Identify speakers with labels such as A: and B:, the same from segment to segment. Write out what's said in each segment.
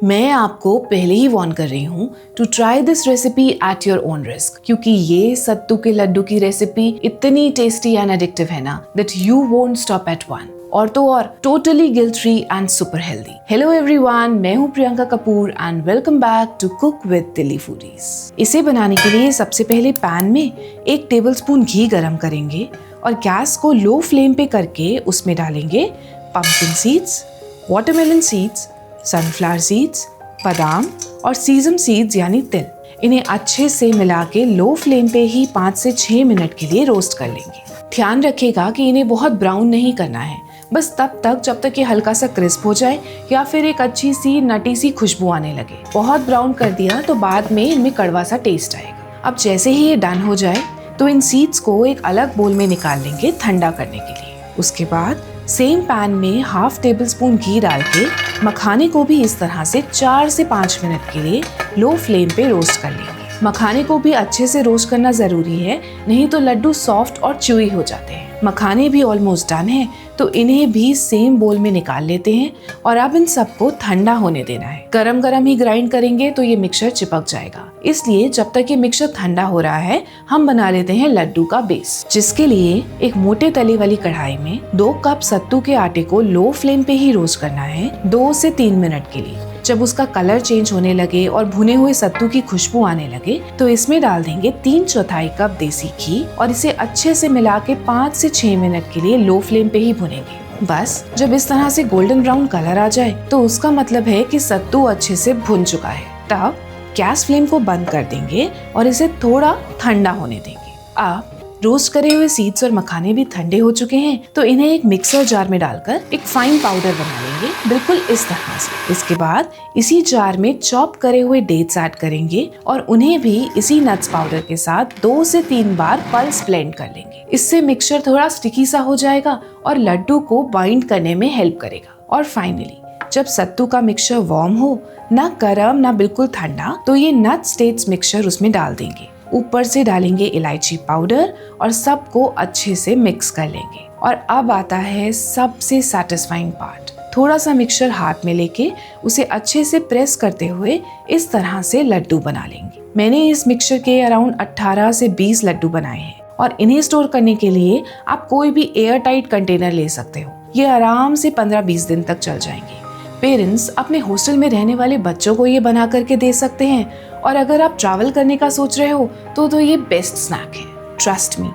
A: मैं आपको पहले ही वार्न कर रही हूँ to try this recipe at your own risk, क्योंकि ये सत्तू के लड्डू की रेसिपी इतनी टेस्टी एंड एडिक्टिव है ना that you won't stop at one. और तो और totally guilt free and super healthy. Hello everyone, मैं हूँ Priyanka Kapoor and welcome back to cook with Delhi foodies. इसे बनाने के लिए सबसे पहले पैन में 1 टेबलस्पून घी गरम करेंगे और गैस को लो फ्लेम पे करके उसमें डालेंगे pumpkin seeds, watermelon seeds, sunflower seeds, बादाम और सीजम सीड्स यानी तिल। इन्हें अच्छे से मिला के लो फ्लेम पे ही 5 से 6 मिनट के लिए रोस्ट कर लेंगे। ध्यान रखिएगा कि इन्हें बहुत ब्राउन नहीं करना है, बस तब तक जब तक ये हल्का सा क्रिस्प हो जाए या फिर एक अच्छी सी नटी सी खुशबू आने लगे। बहुत ब्राउन कर दिया तो बाद में इनमें कड़वा सा टेस्ट आएगा। अब जैसे ही ये डन हो जाए तो इन सीड्स को एक अलग बोल में निकाल लेंगे ठंडा करने के लिए। उसके बाद सेम पैन में हाफ टेबल स्पून घी डाल के मखाने को भी इस तरह से 4 से 5 मिनट के लिए लो फ्लेम पे रोस्ट कर लेंगे। मखाने को भी अच्छे से रोस्ट करना जरूरी है, नहीं तो लड्डू सॉफ्ट और च्यूई हो जाते हैं। मखाने भी ऑलमोस्ट डन है तो इन्हें भी सेम बोल में निकाल लेते हैं और अब इन सबको ठंडा होने देना है। गरम गरम ही ग्राइंड करेंगे तो ये मिक्सचर चिपक जाएगा, इसलिए जब तक ये मिक्सचर ठंडा हो रहा है हम बना लेते हैं लड्डू का बेस, जिसके लिए एक मोटे तले वाली कढ़ाई में 2 कप सत्तू के आटे को लो फ्लेम पे ही रोस्ट करना है 2 से 3 मिनट के लिए। जब उसका कलर चेंज होने लगे और भुने हुए सत्तू की खुशबू आने लगे तो इसमें डाल देंगे 3/4 कप देसी घी और इसे अच्छे से मिला के 5 से 6 मिनट के लिए लो फ्लेम पे ही भुनेंगे। बस जब इस तरह से गोल्डन ब्राउन कलर आ जाए तो उसका मतलब है कि सत्तू अच्छे से भुन चुका है। तब गैस फ्लेम को बंद कर देंगे और इसे थोड़ा ठंडा होने देंगे। अब रोस्ट करे हुए सीड्स और मखाने भी ठंडे हो चुके हैं तो इन्हें एक मिक्सर जार में डालकर एक फाइन पाउडर बना लेंगे, बिल्कुल इस तरह से। इसके बाद इसी जार में चॉप करे हुए डेट्स ऐड करेंगे और उन्हें भी इसी नट्स पाउडर के साथ 2 से 3 बार पल्स ब्लेंड कर लेंगे। इससे मिक्सचर थोड़ा स्टिकी सा हो जाएगा और लड्डू को बाइंड करने में हेल्प करेगा। और फाइनली जब सत्तू का मिक्सचर वार्म हो, ना गर्म ना बिल्कुल ठंडा, तो ये नट स्टेट्स मिक्सचर उसमें डाल देंगे। ऊपर से डालेंगे इलायची पाउडर और सबको अच्छे से मिक्स कर लेंगे। और अब आता है सबसे सैटिस्फाइंग पार्ट। थोड़ा सा मिक्सचर हाथ में लेके उसे अच्छे से प्रेस करते हुए इस तरह से लड्डू बना लेंगे। मैंने इस मिक्सचर के अराउंड 18 से 20 लड्डू बनाए हैं और इन्हें स्टोर करने के लिए आप कोई भी एयर टाइट कंटेनर ले सकते हो। ये आराम से 15-20 दिन तक चल जाएंगे। पेरेंट्स अपने हॉस्टल में रहने वाले बच्चों को ये बना करके दे सकते हैं और अगर आप ट्रैवल करने का सोच रहे हो तो ये बेस्ट स्नैक है। ट्रस्ट मी,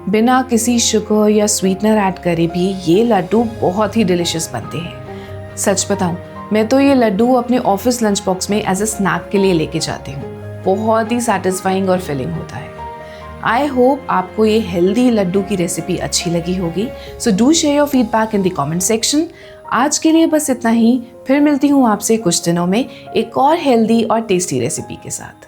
A: बिना किसी शुगर या स्वीटनर ऐड करे भी ये लड्डू बहुत ही डिलिशियस बनते हैं। सच बताऊं, मैं तो ये लड्डू अपने ऑफिस लंच बॉक्स में एज अ स्नैक के लिए लेके जाती हूँ। बहुत ही सैटिस्फाइंग और फिलिंग होता है। आई होप आपको ये हेल्दी लड्डू की रेसिपी अच्छी लगी होगी। So do share your feedback in the comment section. आज के लिए बस इतना ही, फिर मिलती हूँ आपसे कुछ दिनों में एक और हेल्दी और टेस्टी रेसिपी के साथ।